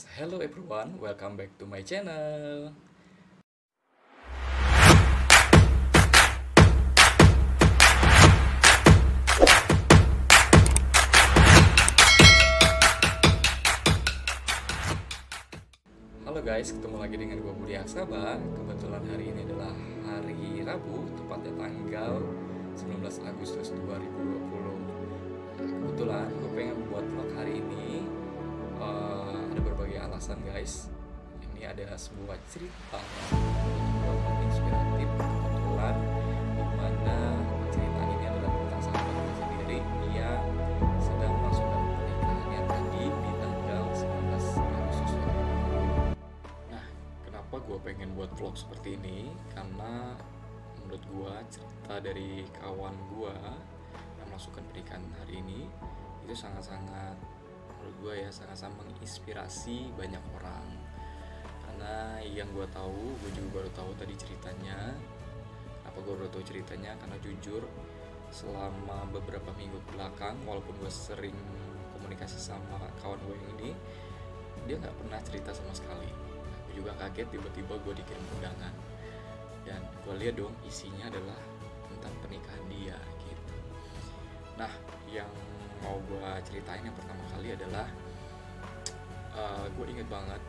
guys, hello everyone, welcome back to my channel. Halo guys, ketemu lagi dengan gue Budi Aksaba. Kebetulan hari ini adalah hari Rabu, tepatnya tanggal 19 Agustus 2020. Kebetulan gue pengen buat vlog hari ini. Ada berbagai alasan guys. Ini ada sebuah cerita yang inspiratif kebetulan, dimana cerita ini adalah tentang sahabat gue sendiri yang sedang masuk dalam pernikahannya tadi di tanggal 19 Agustus 2020. Nah, kenapa gue pengen buat vlog seperti ini? Karena menurut gue cerita dari kawan gue yang melangsungkan pernikahan hari ini itu sangat-sangat, menurut gue ya, sangat-sangat menginspirasi banyak orang. Karena yang gue tahu, gue juga baru tahu tadi ceritanya. Kenapa gue baru tahu ceritanya? Karena jujur selama beberapa minggu belakang, walaupun gue sering komunikasi sama kawan gue yang ini, dia nggak pernah cerita sama sekali. Gue juga kaget tiba-tiba gue dikirim undangan, dan gue lihat dong isinya adalah tentang pernikahan dia gitu. Nah, yang mau gue ceritain yang pertama kali adalah gue inget banget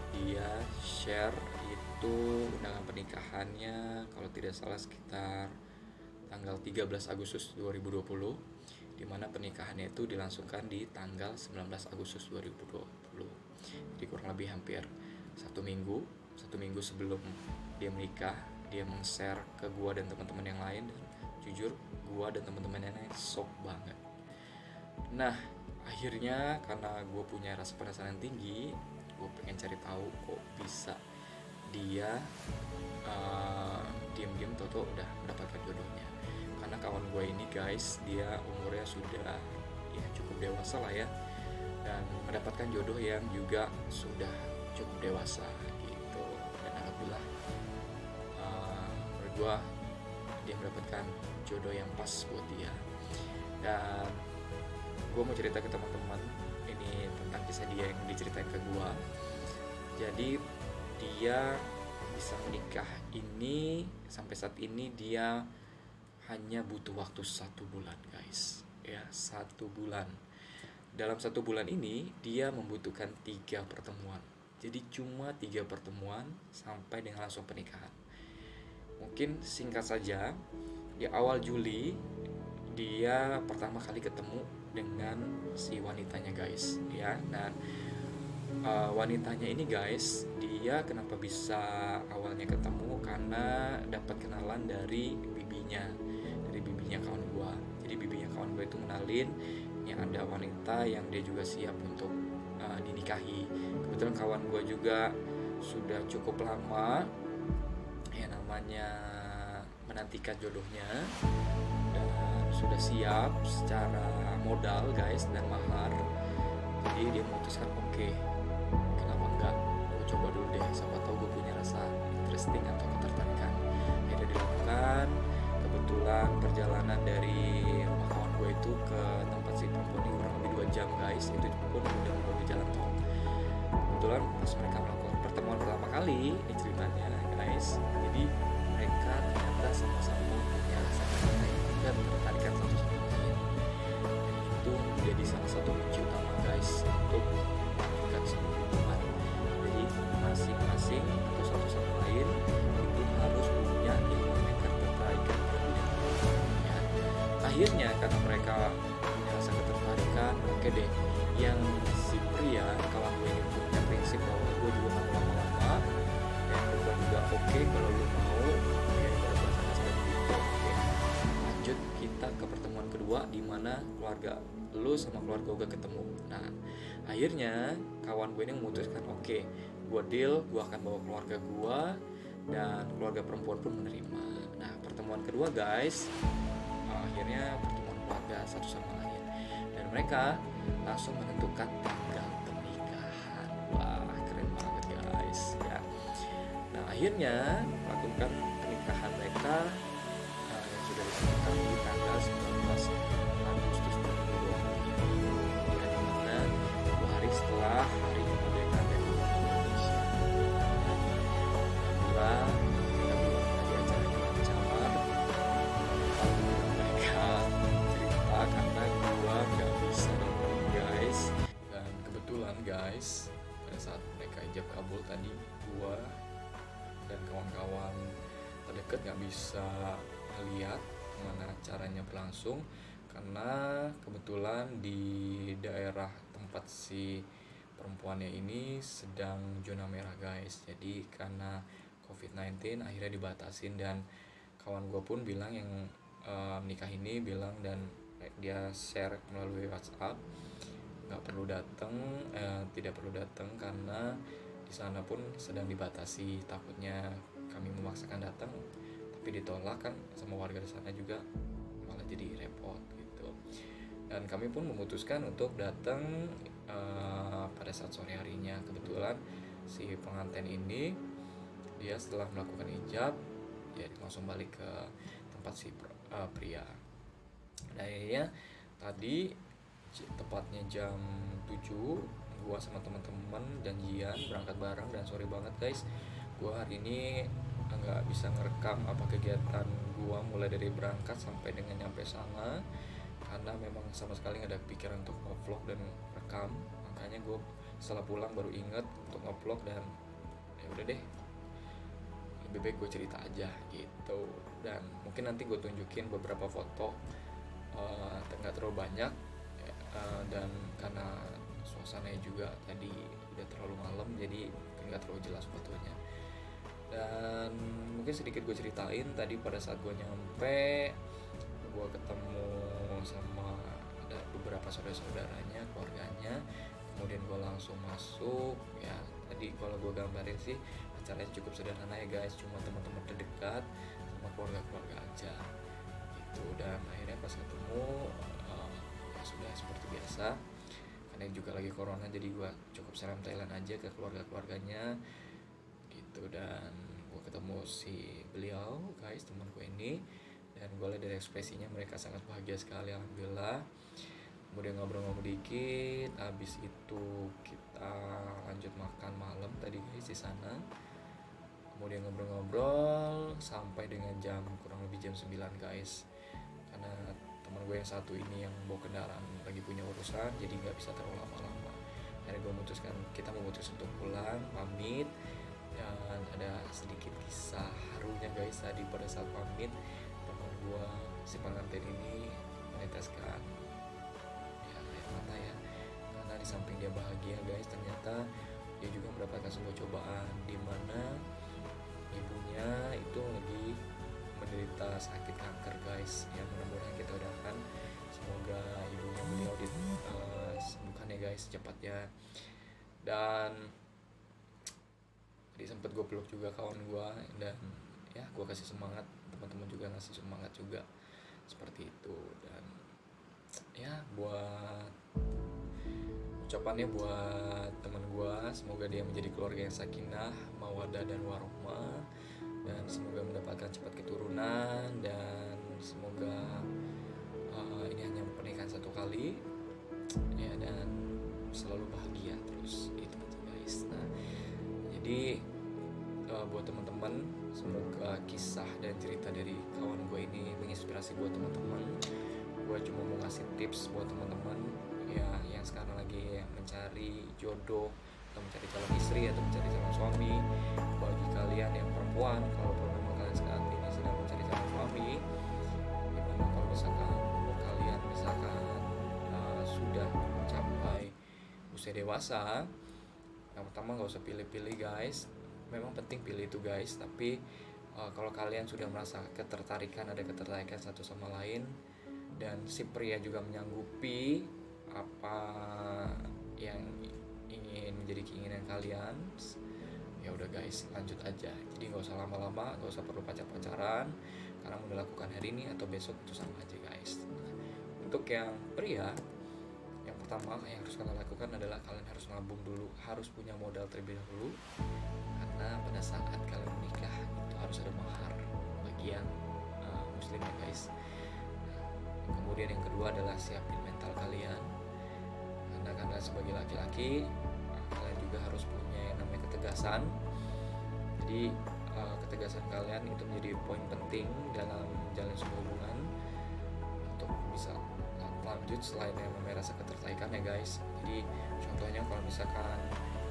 dia share itu undangan pernikahannya, kalau tidak salah sekitar tanggal 13 Agustus 2020, dimana pernikahannya itu dilangsungkan di tanggal 19 Agustus 2020. Jadi kurang lebih hampir satu minggu sebelum dia menikah, dia meng-share ke gue dan teman-teman yang lain. Dan jujur gue dan teman-teman yang lain shock banget. Nah, akhirnya karena gue punya rasa penasaran tinggi, gue pengen cari tahu kok bisa dia diam-diam toto udah mendapatkan jodohnya. Karena kawan gue ini guys, dia umurnya sudah ya cukup dewasa lah ya, dan mendapatkan jodoh yang juga sudah cukup dewasa gitu. Dan alhamdulillah menurut gue dia mendapatkan jodoh yang pas buat dia. Dan gue mau cerita ke teman-teman ini tentang kisah dia yang diceritain ke gue. Jadi dia bisa menikah ini sampai saat ini dia hanya butuh waktu 1 bulan guys, ya 1 bulan. Dalam 1 bulan ini dia membutuhkan 3 pertemuan. Jadi cuma 3 pertemuan sampai dengan langsung pernikahan. Mungkin singkat saja, di awal Juli dia pertama kali ketemu dengan si wanitanya guys, ya. Dan wanitanya ini guys, dia kenapa bisa awalnya ketemu, karena dapat kenalan dari bibinya kawan gua. Jadi bibinya kawan gua itu kenalin yang ada wanita yang dia juga siap untuk dinikahi. Kebetulan kawan gua juga sudah cukup lama ya namanya menantikan jodohnya, dan sudah siap secara modal guys dan mahar. Jadi dia memutuskan oke, kenapa enggak, gue coba dulu deh, siapa tahu gue punya rasa interesting atau ketertarikan. Akhirnya dilakukan. Kebetulan perjalanan dari rumah kawan gue itu ke tempat si perempuan ini kurang lebih 2 jam guys. Itu pun udah melalui jalan tol. Kebetulan pas mereka melakukan pertemuan pertama kali, ini ceritanya guys, jadi mereka ternyata sama-sama punya rasa dan ketertarikan satu sama lain. Dan itu menjadi salah satu kunci utama guys untuk melanjutkan sebuah hubungan. Jadi masing-masing atau satu sama lain itu harus punya yang namanya ketertarikan terlebih dahulu. Ya. Akhirnya karena mereka punya rasa ketertarikan, oke deh, yang si pria kawan gue ini punya prinsip bahwa gue juga mau lama-lama, dan gue juga oke kalau lu mau, ya kalau bahasa begitu, oke. Lanjut kita ke pertemuan kedua, di mana keluarga lu sama keluarga gue ketemu. Nah, akhirnya kawan gue ini memutuskan oke, gue deal, gue akan bawa keluarga gue, dan keluarga perempuan pun menerima. Nah, pertemuan kedua guys, akhirnya pertemuan keluarga satu sama lain, dan mereka langsung menentukan tanggal pernikahan. Wah, keren banget guys ya. Nah, akhirnya melakukan pernikahan mereka yang sudah ditentukan di tanggal 19 Agustus 2020 ini, ya, dimana 2 hari setelah hari kemerdekaan Republik ijab kabul tadi, gua dan kawan-kawan terdekat nggak bisa melihat gimana caranya berlangsung karena kebetulan di daerah tempat si perempuannya ini sedang zona merah guys. Jadi karena COVID-19 akhirnya dibatasin, dan kawan gue pun bilang yang nikah ini bilang, dan dia share melalui WhatsApp, nggak perlu datang, tidak perlu datang karena di sana pun sedang dibatasi. Takutnya kami memaksakan datang tapi ditolak kan sama warga di sana juga, malah jadi repot gitu. Dan kami pun memutuskan untuk datang pada saat sore harinya. Kebetulan si pengantin ini dia setelah melakukan hijab ya langsung balik ke tempat si pria. Nah akhirnya tadi tepatnya jam 7 gua sama teman-teman janjian berangkat bareng, dan sorry banget guys, gua hari ini nggak bisa ngerekam apa kegiatan gua mulai dari berangkat sampai dengan nyampe sana karena memang sama sekali nggak ada pikiran untuk nge-vlog dan rekam. Makanya gue setelah pulang baru inget untuk nge-vlog, dan ya udah deh, lebih baik gue cerita aja gitu. Dan mungkin nanti gue tunjukin beberapa foto, nggak terlalu banyak, dan karena suasananya juga tadi udah terlalu malam jadi nggak terlalu jelas fotonya. Dan mungkin sedikit gue ceritain tadi pada saat gue nyampe, gue ketemu sama ada beberapa saudara-saudaranya, keluarganya. Kemudian gue langsung masuk. Ya tadi kalau gue gambarin sih acaranya cukup sederhana ya guys, cuma teman-teman terdekat sama keluarga-keluarga aja gitu. Dan akhirnya pas ketemu ya sudah seperti biasa, karena juga lagi corona jadi gue cukup salam Thailand aja ke keluarga-keluarganya gitu. Dan gue ketemu si beliau guys, teman gue ini, dan gue lihat dari ekspresinya mereka sangat bahagia sekali, alhamdulillah. Kemudian ngobrol-ngobrol dikit, habis itu kita lanjut makan malam tadi guys di sana. Kemudian ngobrol-ngobrol sampai dengan jam kurang lebih jam 9 guys, karena teman gue yang satu ini yang bawa kendaraan lagi punya urusan, jadi nggak bisa terlalu lama-lama. Akhirnya kita memutuskan untuk pulang, pamit. Dan ada sedikit kisah harunya guys tadi pada saat pamit, teman gue si pengantin ini meneteskan ya air mata ya, karena di samping dia bahagia guys, ternyata dia juga mendapatkan sebuah cobaan di mana ibunya itu lagi menderita sakit kanker guys. Ya mudah-mudahan kita doakan semoga ibunya beliau disembuhkan ya guys secepatnya. Dan jadi sempet gue peluk juga kawan gue, dan ya gue kasih semangat, teman-teman juga ngasih semangat juga seperti itu. Dan ya buat ucapannya buat teman gue, semoga dia menjadi keluarga yang sakinah, mawaddah dan warohmah, dan semoga mendapatkan cepat keturunan, dan semoga ini hanya pernikahan satu kali ya, dan selalu bahagia terus, itu guys. Nah jadi buat teman-teman, semoga kisah dan cerita dari kawan gue ini menginspirasi buat teman-teman. Gue cuma mau ngasih tips buat teman-teman ya yang sekarang lagi mencari jodoh atau mencari calon istri atau mencari calon suami. Bagi kalian yang perempuan, kalau perempuan kalian sekarang ini sedang mencari calon suami, gimana kalau misalkan kalian sudah mencapai usia dewasa, yang pertama gak usah pilih-pilih guys. Memang penting pilih itu guys, tapi kalau kalian sudah merasa ada ketertarikan satu sama lain, dan si pria juga menyanggupi apa yang ingin menjadi keinginan kalian, ya udah guys lanjut aja. Jadi nggak usah lama-lama, nggak usah perlu pacaran, karena mau dilakukan hari ini atau besok itu sama aja guys. Untuk yang pria, yang pertama yang harus kalian lakukan adalah kalian harus nabung dulu, harus punya modal terlebih dahulu, karena pada saat kalian menikah itu harus ada mahar bagi yang muslim ya guys. Kemudian yang kedua adalah siapin mental kalian, karena kalian sebagai laki-laki kalian juga harus punya yang namanya ketegasan. Jadi ketegasan kalian itu menjadi poin penting dalam menjalin sebuah hubungan untuk bisa lanjut selain yang namanya rasa ketertarikan ya guys. Jadi contohnya kalau misalkan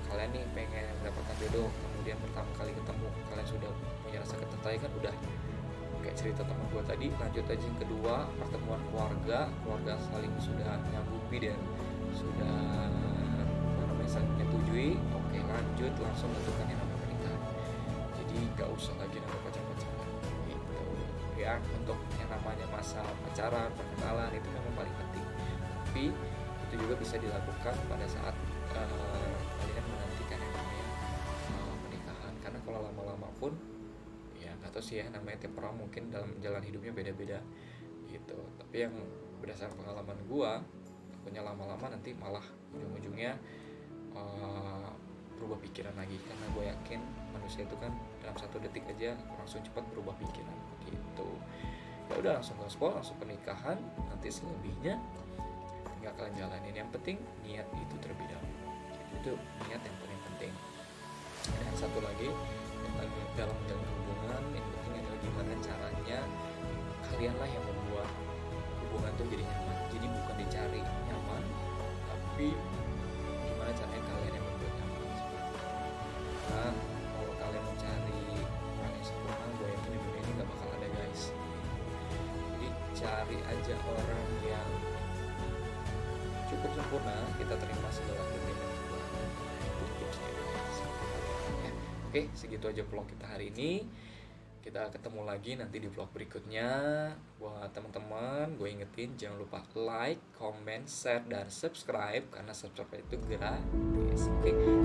kalian nih pengen mendapatkan jodoh, kemudian pertama kali ketemu kalian sudah punya rasa ketertarikan, udah kayak cerita teman gue tadi, lanjut aja yang kedua, pertemuan keluarga saling sudah nyanggupi dan sudah saling menyetujui, oke lanjut langsung tentukan yang namanya pernikahan. Jadi gak usah lagi namanya pacaran gitu ya. Untuk yang namanya masa pacaran, perkenalan itu memang paling penting, tapi itu juga bisa dilakukan pada saat kalian menantikan yang namanya pernikahan. Karena kalau lama-lama pun ya nggak tahu sih ya, namanya tiap orang mungkin dalam jalan hidupnya beda-beda gitu. Tapi yang berdasarkan pengalaman gua, takutnya lama-lama nanti malah ujung-ujungnya berubah pikiran lagi. Karena gue yakin manusia itu kan dalam 1 detik aja langsung cepat berubah pikiran gitu. Ya udah langsung gaspol, langsung pernikahan, nanti selebihnya tinggal kalian jalanin. Yang penting niat itu terlebih dahulu. Itu niat yang paling penting. Dan satu lagi dalam menjalin hubungan yang penting adalah gimana caranya kalianlah yang membuat hubungan itu jadi nyaman. Jadi bukan dicari nyaman, tapi gimana caranya kalian yang membuat nyaman. Nah, kalau kalian mencari orang yang sempurna, gue yakin di dunia ini gak bakal ada guys. Jadi cari aja orang yang cukup sempurna, kita terima segala kelebihan Tuhan. Itu tipsnya guys. Ya, oke, segitu aja vlog kita hari ini. Kita ketemu lagi nanti di vlog berikutnya. Buat teman-teman, gue ingetin jangan lupa like, comment, share, dan subscribe, karena subscribe itu gratis. Oke.